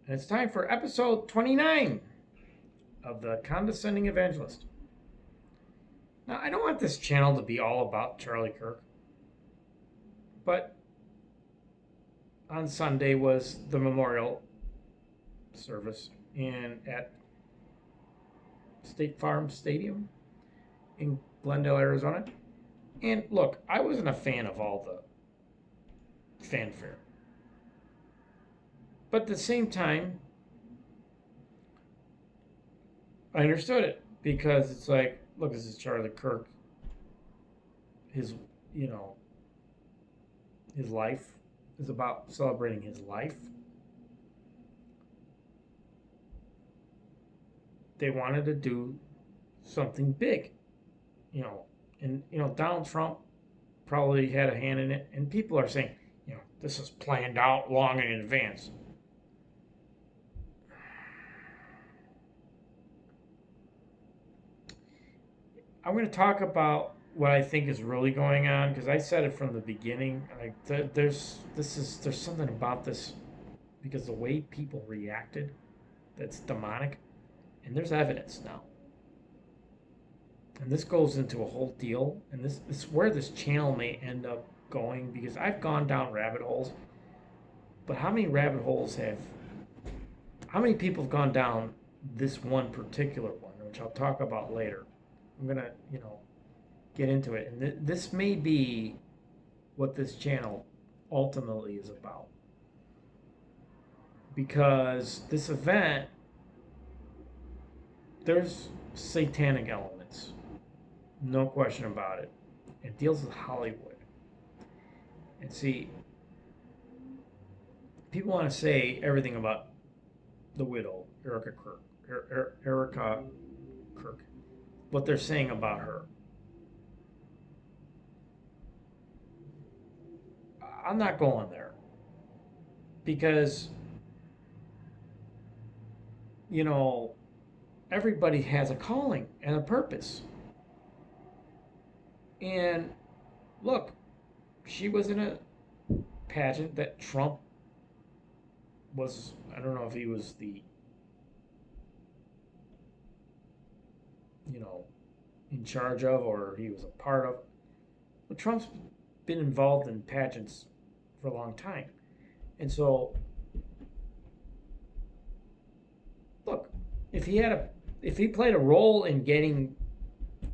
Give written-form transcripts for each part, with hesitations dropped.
And it's time for episode 29 of The Condescending Evangelist. Now, I don't want this channel to be all about Charlie Kirk, but on Sunday was the memorial service at State Farm Stadium in Glendale, Arizona. And look, I wasn't a fan of all the fanfare. But at the same time, I understood it because it's like, look, this is Charlie Kirk. His life is about celebrating his life. They wanted to do something big, and Donald Trump probably had a hand in it, and people are saying, this is planned out long in advance. I'm going to talk about what I think is really going on because I said it from the beginning. Like there's something about this because the way people reacted that's demonic, and there's evidence now. And this goes into a whole deal, and this is where this channel may end up going because I've gone down rabbit holes. But how many people have gone down this one particular one, which I'll talk about later. I'm gonna, get into it, and this may be what this channel ultimately is about. Because this event, there's satanic elements, no question about it. It deals with Hollywood, and see, people want to say everything about the widow, Erica Kirk, what they're saying about her. I'm not going there because, everybody has a calling and a purpose. And look, she was in a pageant that Trump was, I don't know if he was the, in charge of or he was a part of. But Trump's been involved in pageants for a long time. And so, look, if he played a role in getting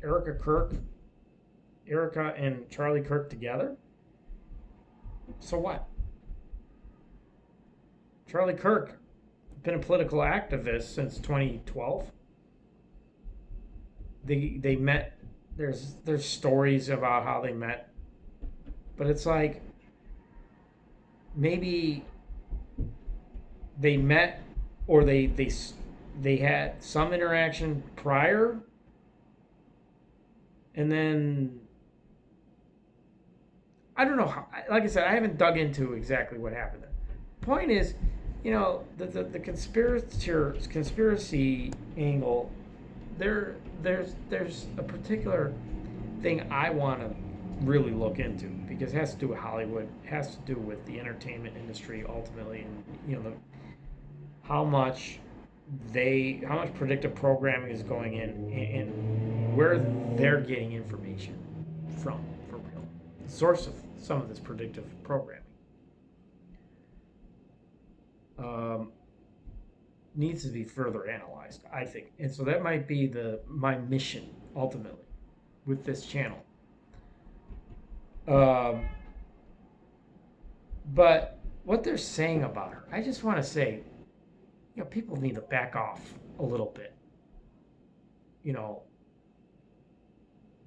Erica and Charlie Kirk together, so what? Charlie Kirk been a political activist since 2012. They met. There's stories about how they met, but it's like maybe they met or they had some interaction prior, and then I don't know how. Like I said, I haven't dug into exactly what happened there. Point is, the conspiracy angle. There's a particular thing I want to really look into because it has to do with Hollywood, it has to do with the entertainment industry ultimately, and how much predictive programming is going in and where they're getting information from for real. The source of some of this predictive programming needs to be further analyzed, I think. And so that might be my mission ultimately with this channel. But what they're saying about her, I just want to say, people need to back off a little bit.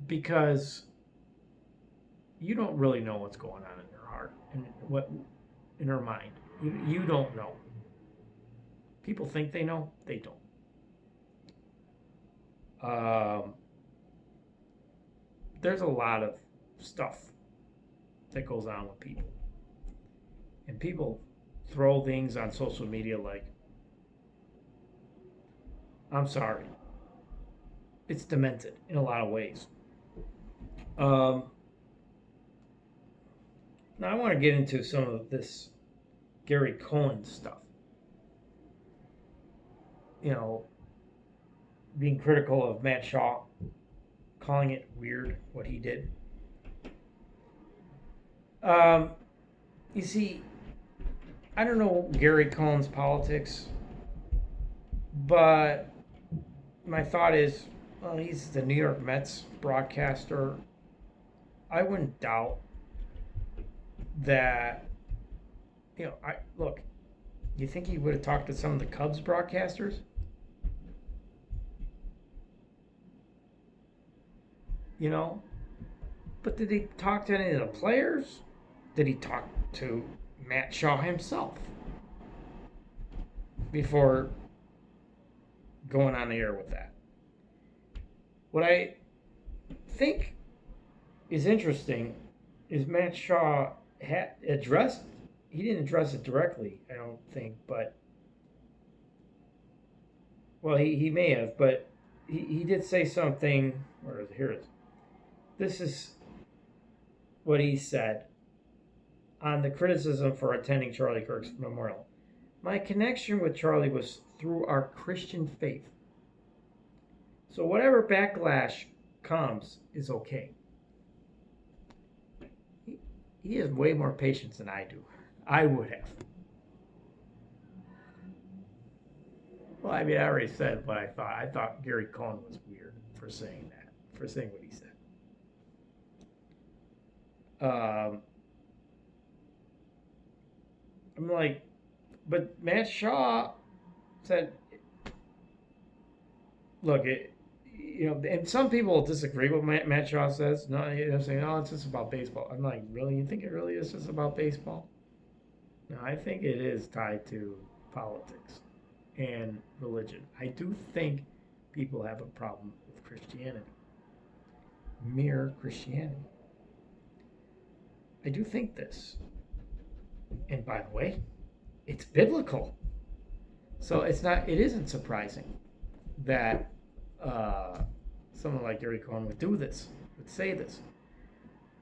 Because you don't really know what's going on in her heart and what in her mind. You don't know. People think they know, they don't. There's a lot of stuff that goes on with people. And people throw things on social media like, I'm sorry, it's demented in a lot of ways. Now I want to get into some of this Gary Cohen stuff. you know, being critical of Matt Shaw, calling it weird what he did. Um, you see, I don't know Gary Cohn's politics, but my thought is, well, he's the New York Mets broadcaster. I wouldn't doubt that. I look. You think he would have talked to some of the Cubs broadcasters? You know, but did he talk to any of the players? Did he talk to Matt Shaw himself before going on the air with that? What I think is interesting is Matt Shaw had addressed. He didn't address it directly, I don't think, but well, he may have, but he did say something. Where is it? Here it is. This is what he said on the criticism for attending Charlie Kirk's memorial. My connection with Charlie was through our Christian faith. So whatever backlash comes is okay. He has way more patience than I do. I would have. Well, I mean, I already said what I thought. I thought Gary Cohn was weird for saying that, for saying what he said. I'm like, but Matt Shaw said, look, and some people disagree with what Matt Shaw says. No, they're saying, oh, it's just about baseball. I'm like, really? You think it really is just about baseball? No, I think it is tied to politics and religion. I do think people have a problem with Christianity, mere Christianity. I do think this. And by the way, it's biblical. So it isn't surprising that someone like Gary Cohn would do this, would say this.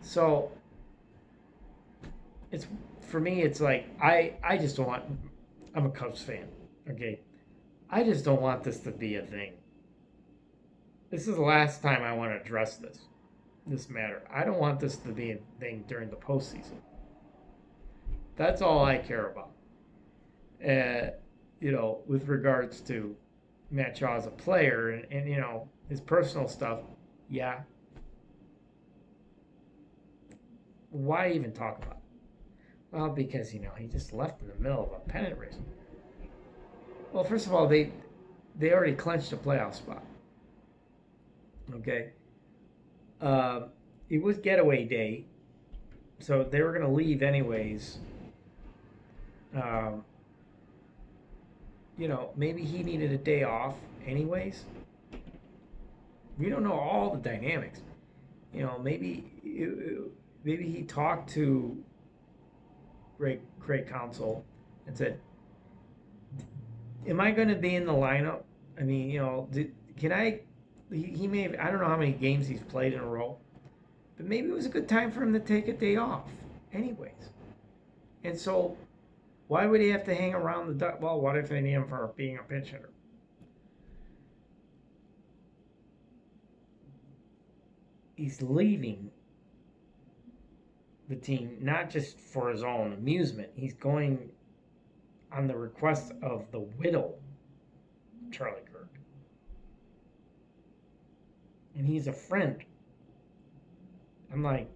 So for me, it's like, I just don't want, I'm a Cubs fan, okay? I just don't want this to be a thing. This is the last time I want to address this matter. I don't want this to be a thing during the postseason. That's all I care about. With regards to Matt Shaw as a player and his personal stuff, yeah. Why even talk about it? Well, because, he just left in the middle of a pennant race. Well, first of all, they already clinched a playoff spot. Okay? It was getaway day, so they were going to leave anyways. Maybe he needed a day off anyways. We don't know all the dynamics. Maybe he talked to Craig Counsell and said, am I going to be in the lineup? I mean, can I, he may have, I don't know how many games he's played in a row, but maybe it was a good time for him to take a day off anyways. And so why would he have to hang around the duck? Well, what if they need him for being a pinch hitter? He's leaving the team not just for his own amusement. He's going on the request of the widow, Charlie Kirk. And he's a friend. I'm like,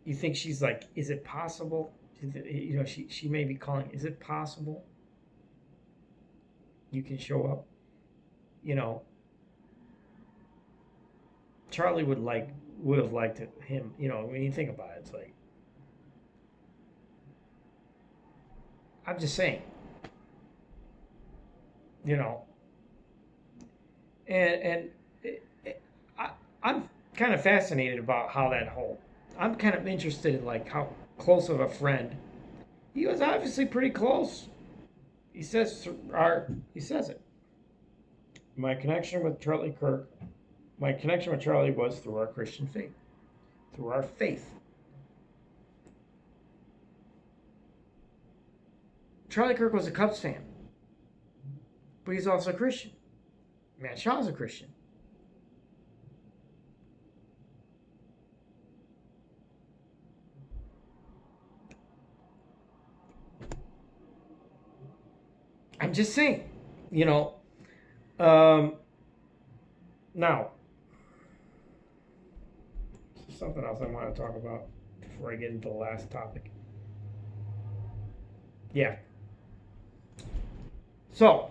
you think she's like, is it possible? She may be calling, is it possible you can show up? Charlie would have liked him, when you think about it, it's like, I'm just saying, and I'm kind of fascinated about how that whole, I'm kind of interested in like how close of a friend. He was obviously pretty close. He says it. My connection with Charlie was through our Christian faith. Through our faith. Charlie Kirk was a Cubs fan, but he's also a Christian. Matt Shaw's a Christian. I'm just saying, you know. Now, something else I want to talk about before I get into the last topic. Yeah. So,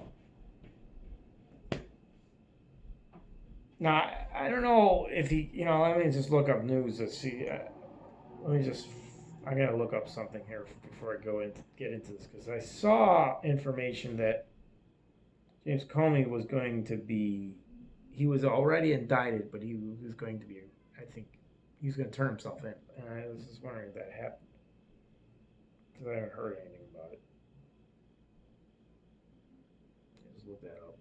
now I don't know if he, let me just look up news to see. I gotta look up something here before I get into this, because I saw information that James Comey was going to be, he was already indicted, but he was going to be, I think, he was going to turn himself in. And I was just wondering if that happened, because I haven't heard anything about it. Just look that up.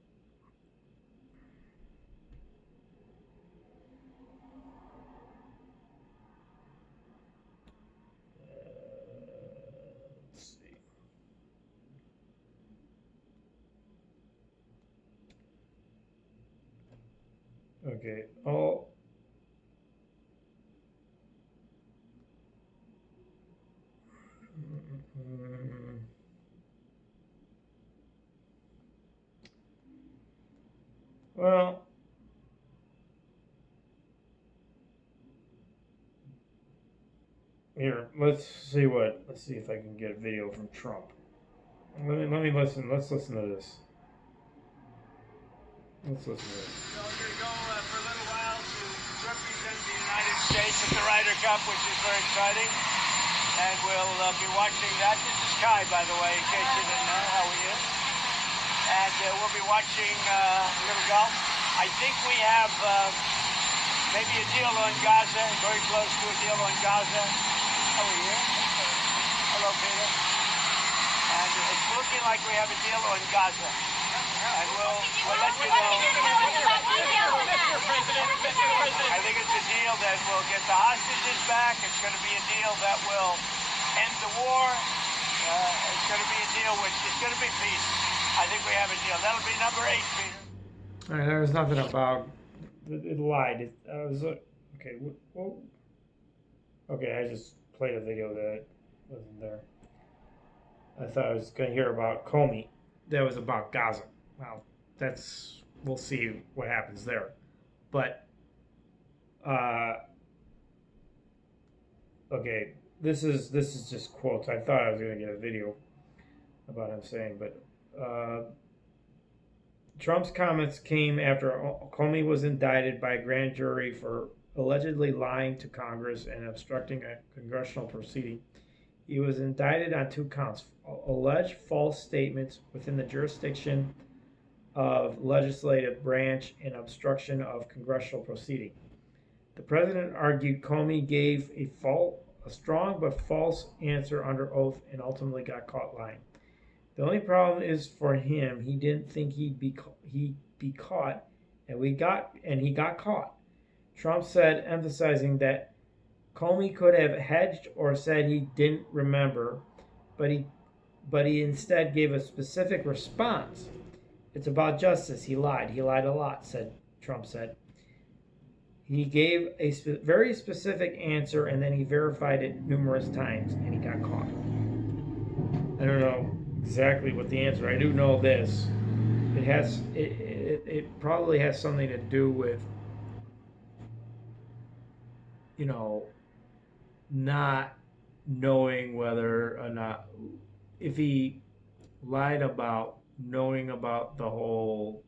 Let's see. Okay. Oh. Well, here, let's see if I can get a video from Trump. Let me listen. Let's listen to this. Let's listen to this. So I'm going to go for a little while to represent the United States at the Ryder Cup, which is very exciting. And we'll be watching that. This is Kai, by the way, in case you didn't know how he is. And we'll be watching a little golf. I think we have maybe a deal on Gaza, very close to a deal on Gaza. How are you? Hello, Peter. And it's looking like we have a deal on Gaza. And we'll let you know. I think it's a deal that will get the hostages back. It's going to be a deal that will end the war. It's going to be a deal which is going to be peace. I think we have a deal. That'll be number 8, Peter. All right, there was nothing about it. Lied. I was okay. Well, okay, I just played a video that wasn't there. I thought I was going to hear about Comey. That was about Gaza. Well, we'll see what happens there. But, okay, this is just quotes. I thought I was going to get a video about him saying, but Trump's comments came after Comey was indicted by a grand jury for allegedly lying to Congress and obstructing a congressional proceeding. He was indicted on 2 counts: alleged false statements within the jurisdiction of legislative branch and obstruction of congressional proceeding. The president argued Comey gave a strong but false answer under oath and ultimately got caught lying. The only problem is for him, he didn't think he'd be caught, and he got caught. Trump said, emphasizing that Comey could have hedged or said he didn't remember, but he instead gave a specific response. It's about justice. He lied. He lied a lot, Trump said. He gave a very specific answer, and then he verified it numerous times, and he got caught. I don't know exactly what the answer. I do know this. It probably has something to do with, not knowing whether or not, if he lied about knowing about the whole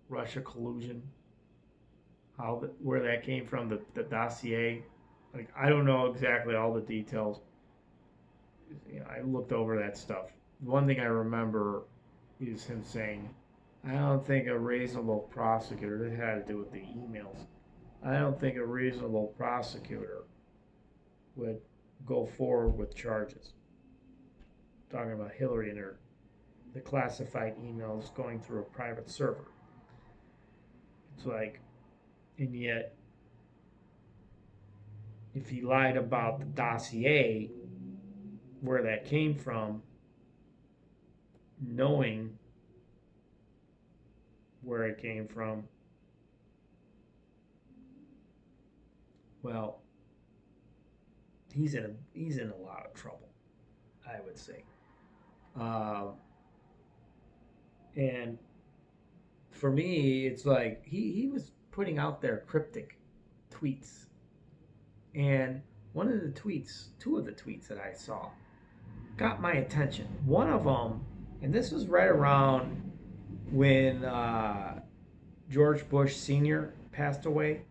Russia collusion, where that came from, the dossier. Like, I don't know exactly all the details. I looked over that stuff. One thing I remember is him saying, I don't think a reasonable prosecutor, this had to do with the emails, I don't think a reasonable prosecutor would go forward with charges. Talking about Hillary and the classified emails going through a private server. It's like, and yet, if he lied about the dossier, where that came from, knowing where it came from, well, he's in a lot of trouble, I would say. Uh, and for me, it's like he was putting out there cryptic tweets, and one of the tweets, two of the tweets that I saw, got my attention. One of them, and this was right around when George Bush Sr. passed away,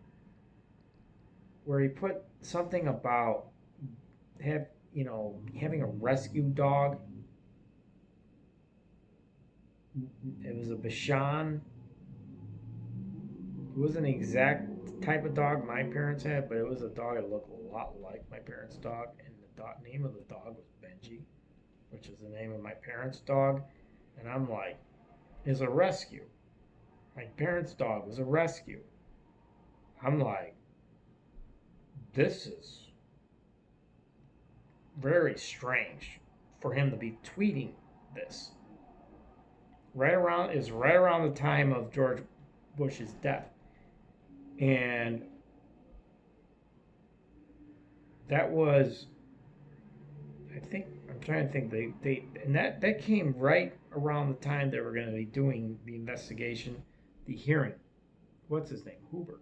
where he put something about having a rescue dog. It was a Bichon. It wasn't the exact type of dog my parents had, but it was a dog that looked a lot like my parents' dog, and the name of the dog was Benji, which is the name of my parents' dog. And I'm like, is a rescue. My parents' dog was a rescue. I'm like, this is very strange for him to be tweeting this. Right around the time of George Bush's death. And that was, I'm trying to think, and that came right around the time they were going to be doing the investigation, the hearing. What's his name? Hoover.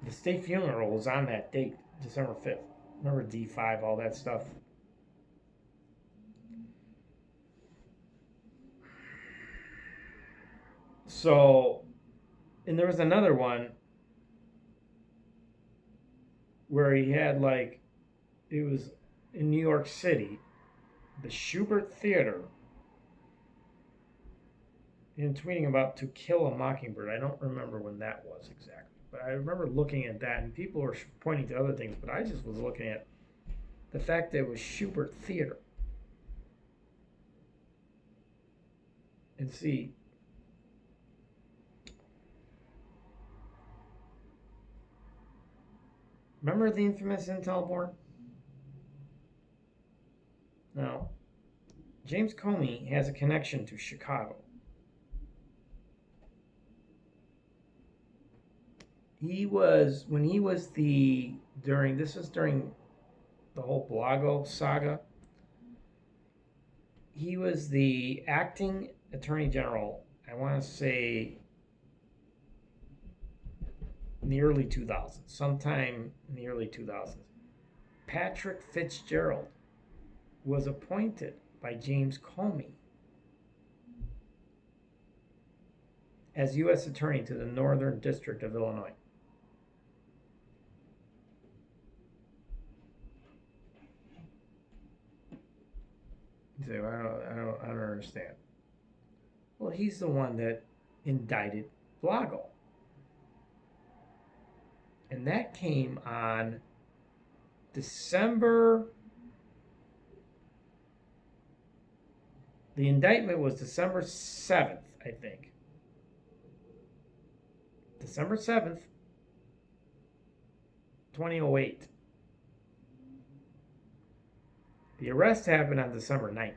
The state funeral was on that date, December 5th. Remember D5, all that stuff. So, and there was another one where he had it was in New York City, the Schubert Theater, and tweeting about To Kill a Mockingbird. I don't remember when that was exactly, but I remember looking at that, and people were pointing to other things, but I just was looking at the fact that it was Schubert Theater. And see, remember the infamous Intel board? Now, James Comey has a connection to Chicago. During the whole Blago saga, he was the acting attorney general, I want to say in the early 2000s, sometime in the early 2000s. Patrick Fitzgerald was appointed by James Comey as U.S. Attorney to the Northern District of Illinois. You say, well, I don't understand. Well, he's the one that indicted Blago. And that came on December. The indictment was December 7th, I think. December 7th, 2008. The arrest happened on December 9th.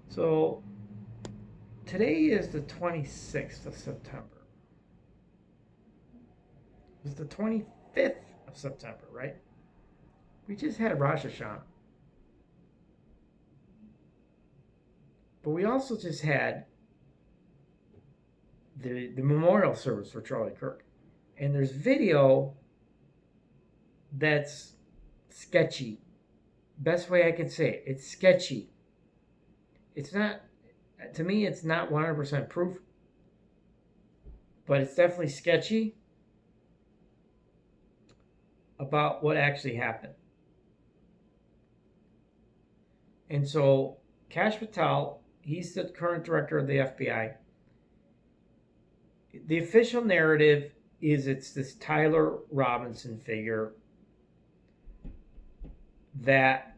So today is the 26th of September. It was the 25th of September, right? We just had Rosh Hashanah. But we also just had the memorial service for Charlie Kirk. And there's video that's sketchy. Best way I can say it. It's sketchy. It's not, to me, it's not 100% proof. But it's definitely sketchy about what actually happened. And so, Kash Patel, he's the current director of the FBI. The official narrative is it's this Tyler Robinson figure that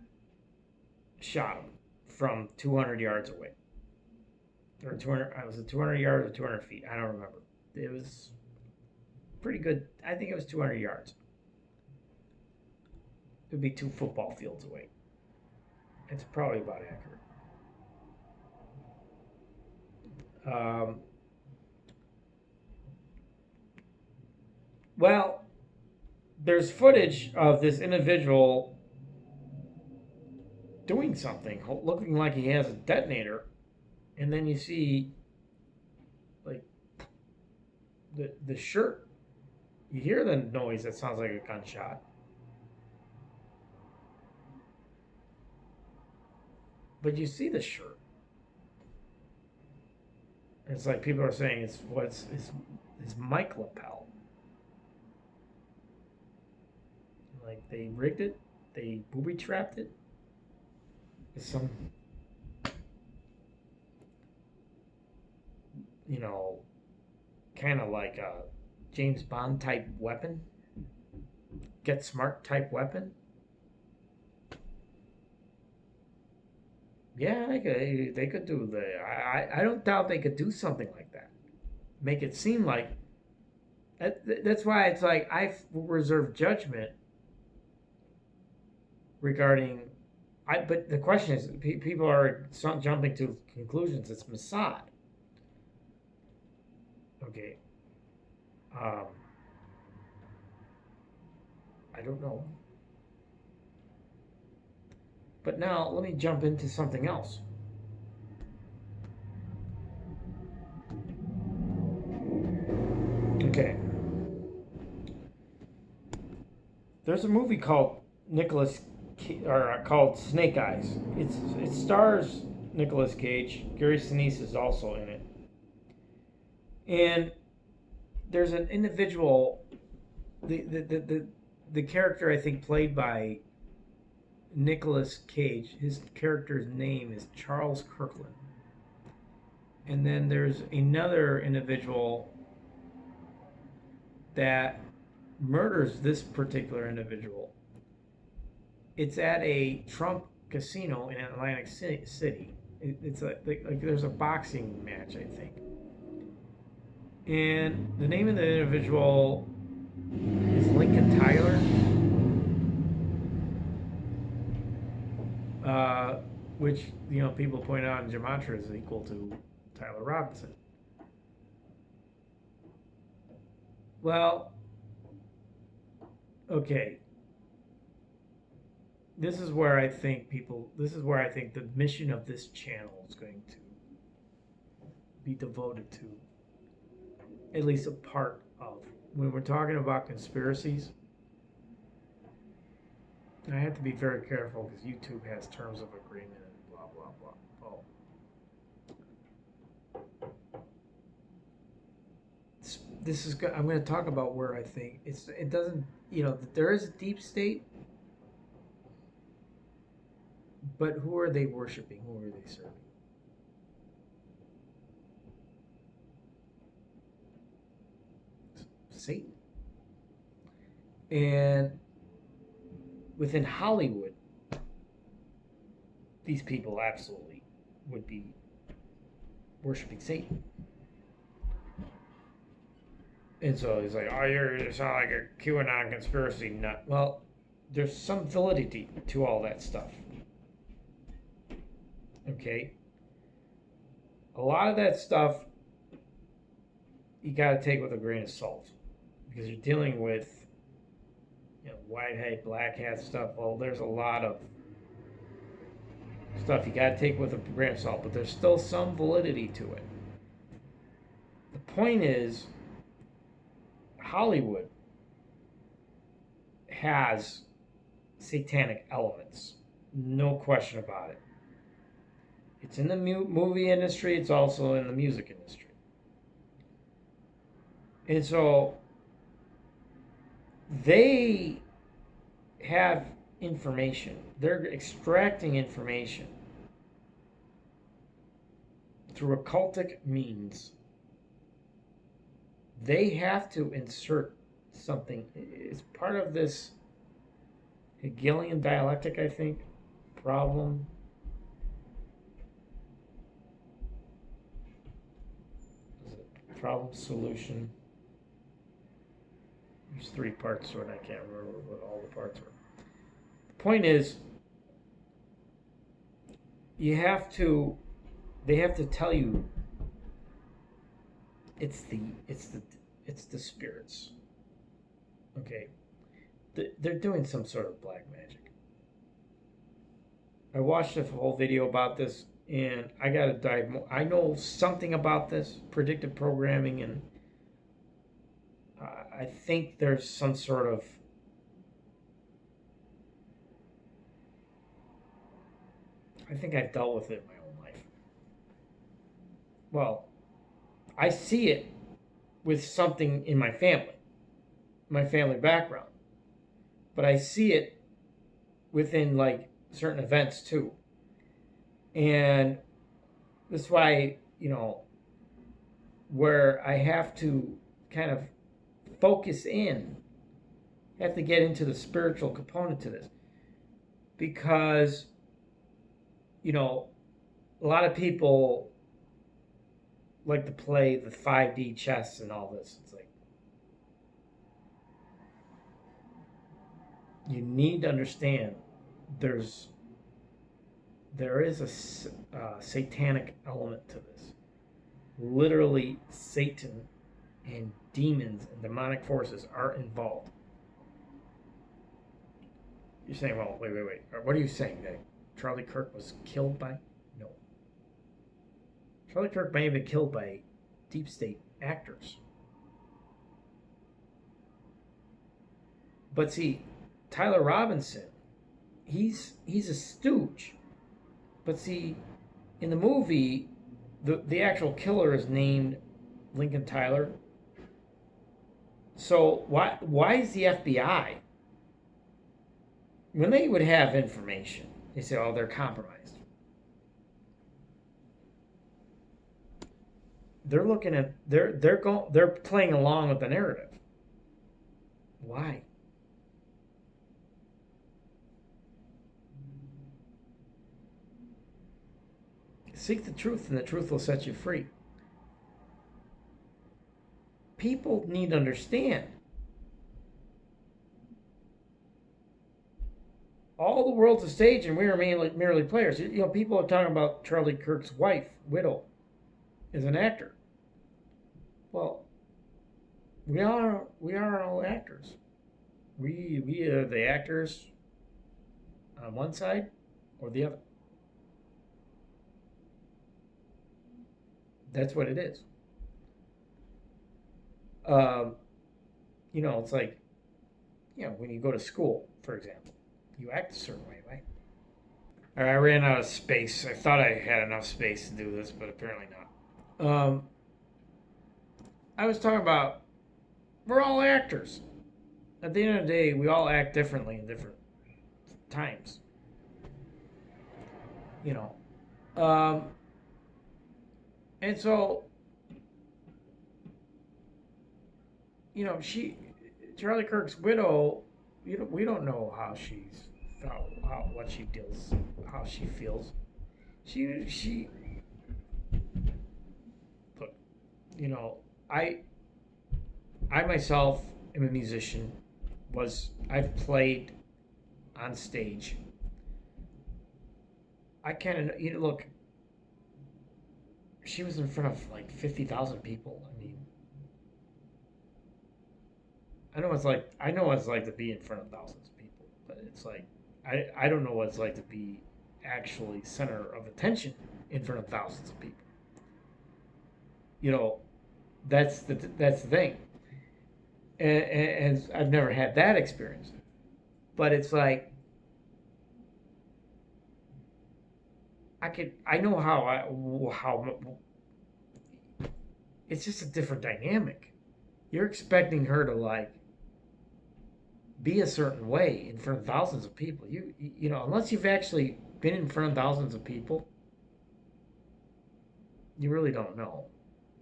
shot him from 200 yards away. Or 200, was it 200 yards or 200 feet? I don't remember. It was pretty good. I think it was 200 yards. It would be 2 football fields away. It's probably about accurate. Um, well, there's footage of this individual doing something, looking like he has a detonator, and then you see like the shirt. You hear the noise that sounds like a gunshot, but you see the shirt. It's like people are saying it's Mike lapel. Like they rigged it, they booby trapped it. It's some, you know, kind of like a James Bond type weapon, Get Smart type weapon. Yeah, they could do I don't doubt they could do something like that. Make it seem like that's why it's like I reserve judgment regarding. But the question is, people are jumping to conclusions. It's Mossad. Okay. Um, I don't know. But now let me jump into something else. Okay. There's a movie called called Snake Eyes. It stars Nicolas Cage. Gary Sinise is also in it. And there's an individual, the character I think played by Nicolas Cage. His character's name is Charles Kirkland. And then there's another individual that murders this particular individual. It's at a Trump casino in Atlantic City. It's like there's a boxing match, I think. And the name of the individual is Lincoln Tyler, which people point out in Gematria is equal to Tyler Robinson. Well, okay. This is where I think the mission of this channel is going to be devoted to at least a part of. When we're talking about conspiracies, I have to be very careful because YouTube has terms of agreement and blah, blah, blah. I'm going to talk about where I think it doesn't, there is a deep state, but who are they worshiping? Who are they serving? Satan. And within Hollywood, these people absolutely would be worshiping Satan. And so he's like, oh, you sound like a QAnon conspiracy nut. Well, there's some validity to all that stuff. Okay? A lot of that stuff you got to take with a grain of salt. Because you're dealing with white hat, black hat stuff. Well, there's a lot of stuff you got to take with a grain of salt, but there's still some validity to it. The point is, Hollywood has satanic elements. No question about it. It's in the movie industry. It's also in the music industry. And so they have information. They're extracting information through occultic means. They have to insert something. It's part of this Hegelian dialectic, I think, problem. Is it problem solution? There's 3 parts to it. I can't remember what all the parts were. point is, they have to tell you it's the spirits. Okay, they're doing some sort of black magic. I watched a whole video about this, and I gotta dive more. I know something about this predictive programming, and I think there's some sort of I think I've dealt with it in my own life. Well, I see it with something in my family background, but I see it within like certain events too. And that's why, where I have to kind of focus in, have to get into the spiritual component to this. Because, a lot of people like to play the 5D chess and all this. It's like, you need to understand there is a satanic element to this. Literally, Satan and demons and demonic forces are involved. You're saying, well, wait. What are you saying? That Charlie Kirk was killed by? No. Charlie Kirk may have been killed by deep state actors. But see, Tyler Robinson, he's a stooge. But see, in the movie, the actual killer is named Lincoln Tyler. So why is the FBI, when they would have information, they say, oh, they're compromised. They're looking at they're playing along with the narrative. Why? Seek the truth, and the truth will set you free. People need to understand. All the world's a stage, and we are merely players. People are talking about Charlie Kirk's wife, widow, as an actor. Well, we are all actors. We are the actors on one side or the other. That's what it is. It's like, when you go to school, for example, you act a certain way, right? All right, I ran out of space. I thought I had enough space to do this, but apparently not. I was talking about, we're all actors. At the end of the day, we all act differently in different times. And so, Charlie Kirk's widow, we don't know how what she deals, how she feels. She look, I myself am a musician. I've played on stage. I kind of, look, she was in front of like 50,000 people. I mean, I know what it's like to be in front of thousands of people, but it's like, I don't know what it's like to be actually center of attention in front of thousands of people. That's the thing. And I've never had that experience, but it's like, I know how it's just a different dynamic. You're expecting her to like be a certain way in front of thousands of people. Unless you've actually been in front of thousands of people, you really don't know.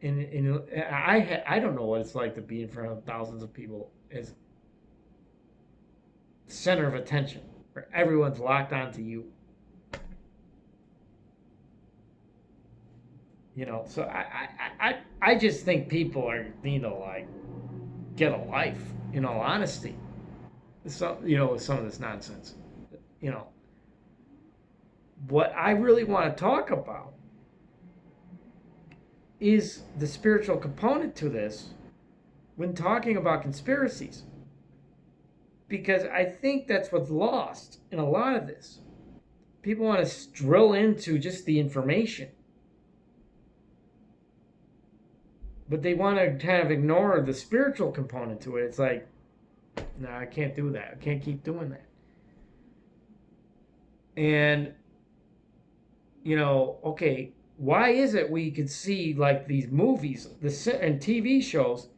And I don't know what it's like to be in front of thousands of people as center of attention, where everyone's locked onto you. So I just think people need to like get a life, in all honesty. With some of this nonsense. you know, what I really want to talk about is the spiritual component to this when talking about conspiracies. Because I think that's what's lost in a lot of this. People want to drill into just the information, but they want to kind of ignore the spiritual component to it. It's like, no, I can't do that. I can't keep doing that. And, okay, why is it we could see like these movies and TV shows?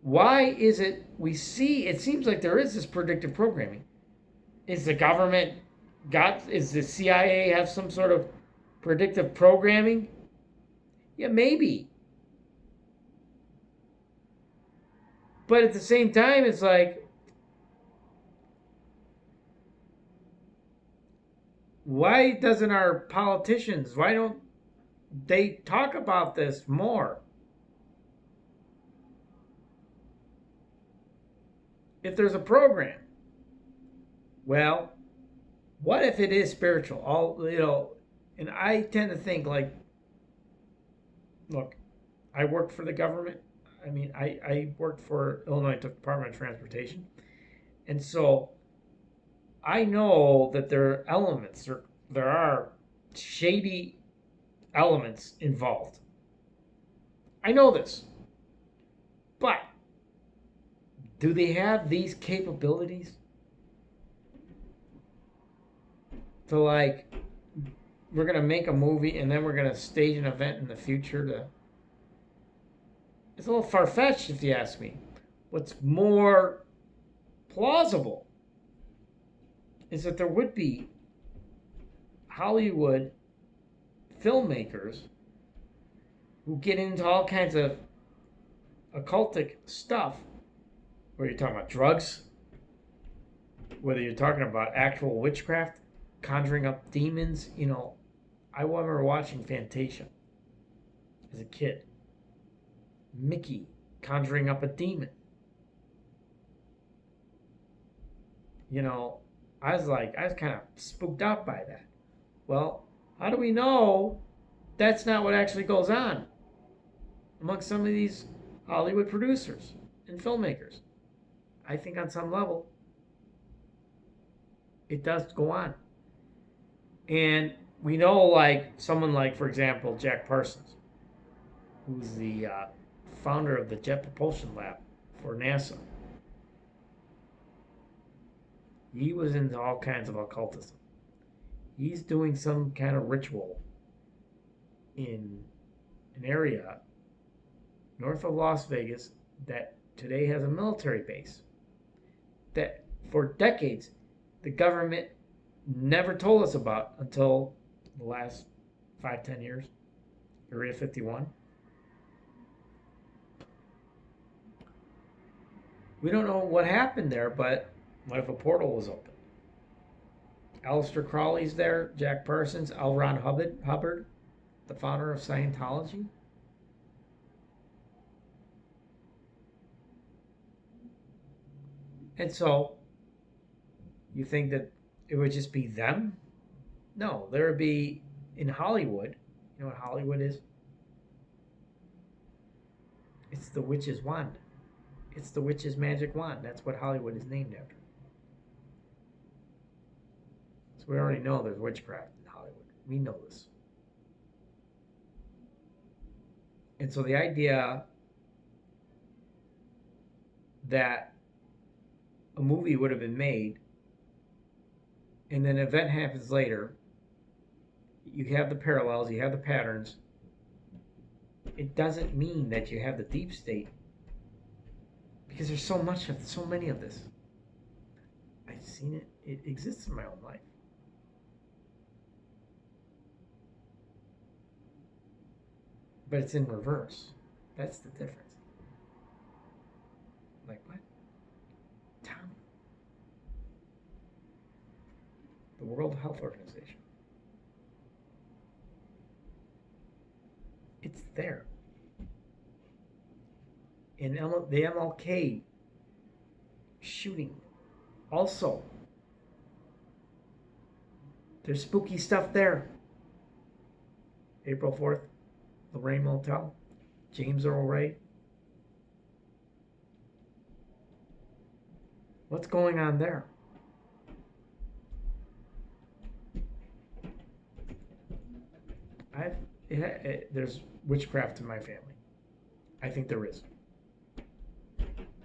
Why is it we see, it seems like there is this predictive programming. Is the government is the CIA have some sort of predictive programming? Yeah, maybe. But at the same time, it's like, why doesn't our politicians, why don't they talk about this more? If there's a program, well, what if it is spiritual? And I tend to think like, look, I worked for the government. I mean, I worked for Illinois Department of Transportation. And so I know that there are elements, there are shady elements involved. I know this. But do they have these capabilities to, like, we're going to make a movie and then we're going to stage an event in the future to... It's a little far-fetched if you ask me. What's more plausible is that there would be Hollywood filmmakers who get into all kinds of occultic stuff, whether you're talking about drugs, whether you're talking about actual witchcraft, conjuring up demons. I remember watching Fantasia as a kid. Mickey conjuring up a demon. I was kind of spooked out by that. Well, how do we know that's not what actually goes on among some of these Hollywood producers and filmmakers? I think on some level, it does go on. And we know, like, someone like, for example, Jack Parsons, who's the founder of the Jet Propulsion Lab for NASA. He was into all kinds of occultism. He's doing some kind of ritual in an area north of Las Vegas that today has a military base that for decades the government never told us about until the last 5-10 years. Area 51. We don't know what happened there, but what if a portal was open? Aleister Crowley's there, Jack Parsons, L. Ron Hubbard, the founder of Scientology. And so, you think that it would just be them? No, there would be, in Hollywood, you know what Hollywood is? It's the witch's wand. It's the witch's magic wand. That's what Hollywood is named after. So we already know there's witchcraft in Hollywood. We know this. And so the idea that a movie would have been made and then an event happens later, you have the parallels, you have the patterns. It doesn't mean that you have the deep state, because there's so many of this. I've seen it. It exists in my own life. But it's in reverse. That's the difference. Like what? Tell me. The World Health Organization. It's there. In the MLK shooting, also, There's spooky stuff there. April 4th, Lorraine Motel, James Earl Ray. What's going on there? There's witchcraft in my family. I think there is.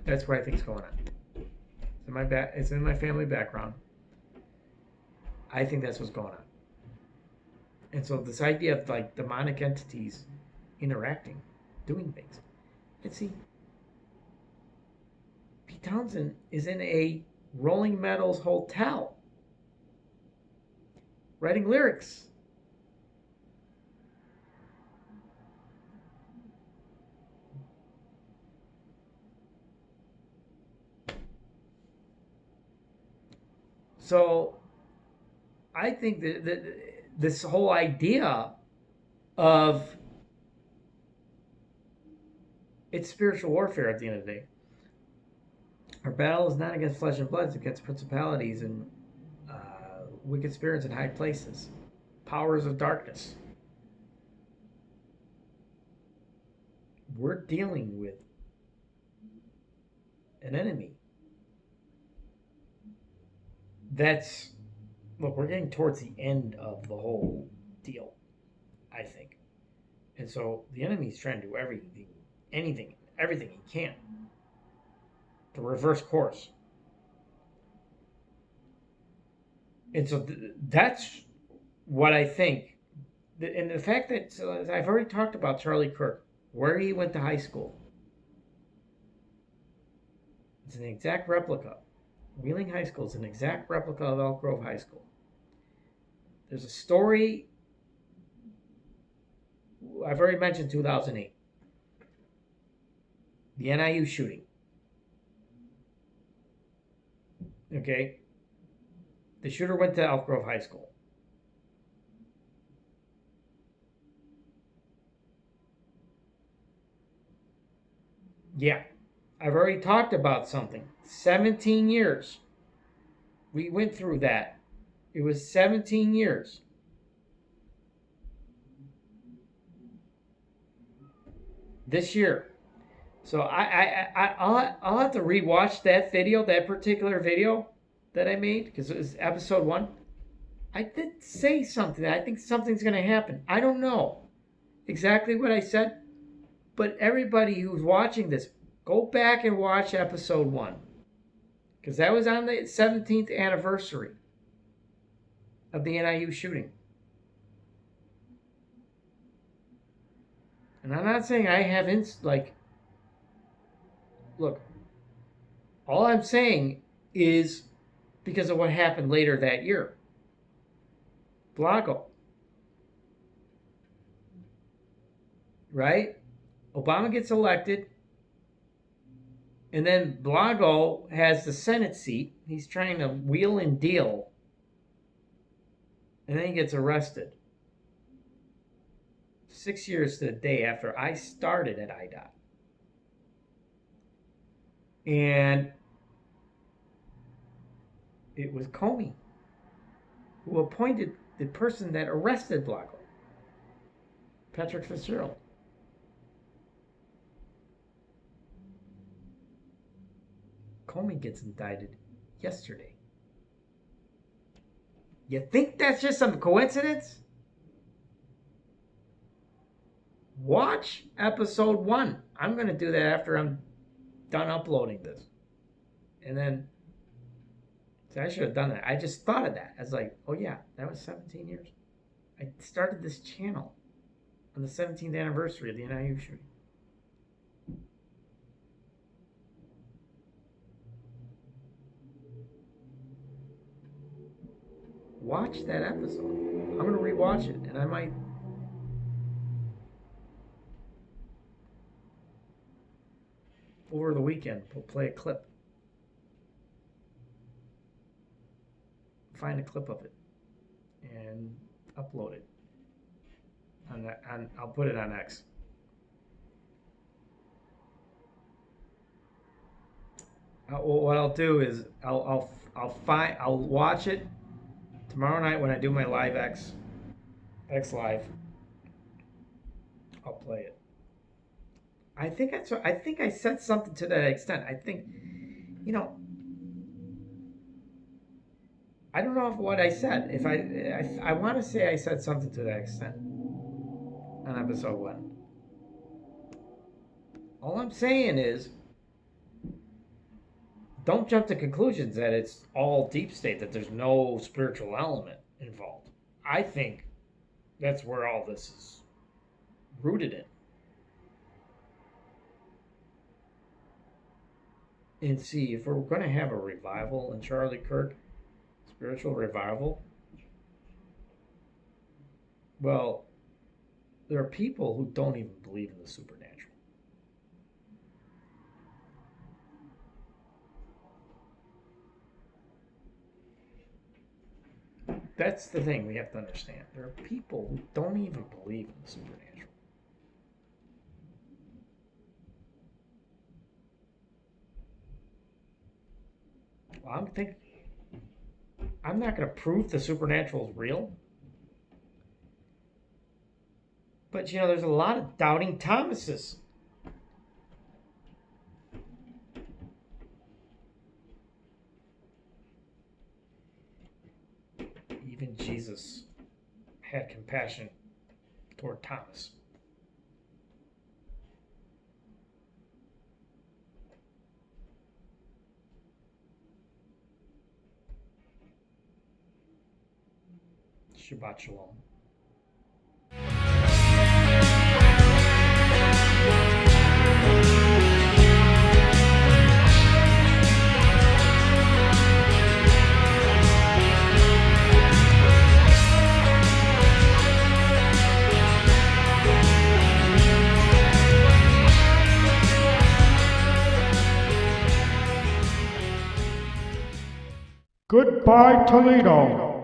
That's what I think is going on. It's in my family background. I think that's what's going on. And so this idea of like demonic entities interacting, doing things. And see, Pete Townsend is in a Rolling Meadows hotel writing lyrics. So I think that this whole idea of it's spiritual warfare at the end of the day. Our battle is not against flesh and blood, it's against principalities and wicked spirits in high places, powers of darkness. We're dealing with an enemy. Look, we're getting towards the end of the whole deal, I think. And so the enemy's trying to do everything he can to reverse course. And so that's what I think. And the fact that, so I've already talked about Charlie Kirk, where he went to high school. It's an exact replica. Wheeling High School is an exact replica of Elk Grove High School. There's a story, I've already mentioned 2008. The NIU shooting. Okay? The shooter went to Elk Grove High School. Yeah. I've already talked about something. 17 years. We went through that. It was 17 years. This year. So I'll have to rewatch that video, that particular video that I made, because it was episode 1. I did say something. I think something's going to happen. I don't know exactly what I said, but everybody who's watching this, go back and watch episode 1. Because that was on the 17th anniversary of the NIU shooting. And I'm not saying I have look, all I'm saying is because of what happened later that year. Blago. Right? Obama gets elected. And then Blago has the Senate seat. He's trying to wheel and deal. And then he gets arrested. 6 years to the day after I started at IDOT. And it was Comey who appointed the person that arrested Blago, Patrick Fitzgerald. Comey gets indicted yesterday. You think that's just some coincidence? Watch episode 1. I'm going to do that after I'm done uploading this. And then, so I should have done that. I just thought of that. I was like, oh yeah, that was 17 years. I started this channel on the 17th anniversary of the NIU shooting. Watch that episode. I'm going to rewatch it, and I might over the weekend we'll play a clip. Find a clip of it and upload it. I'll put it on X. What I'll do is I'll watch it Tomorrow night when I do my live X Live, I'll play it. I think I said something to that extent. I think, you know, I don't know what I said. If I want to say I said something to that extent on episode 1. All I'm saying is, don't jump to conclusions that it's all deep state, that there's no spiritual element involved. I think that's where all this is rooted in. And see, if we're going to have a revival in Charlie Kirk, spiritual revival, well, there are people who don't even believe in the supernatural. That's the thing we have to understand. There are people who don't even believe in the supernatural. Well, I'm not going to prove the supernatural is real. But, you know, there's a lot of doubting Thomases. Even Jesus had compassion toward Thomas. Shabbat Shalom. Goodbye, Toledo.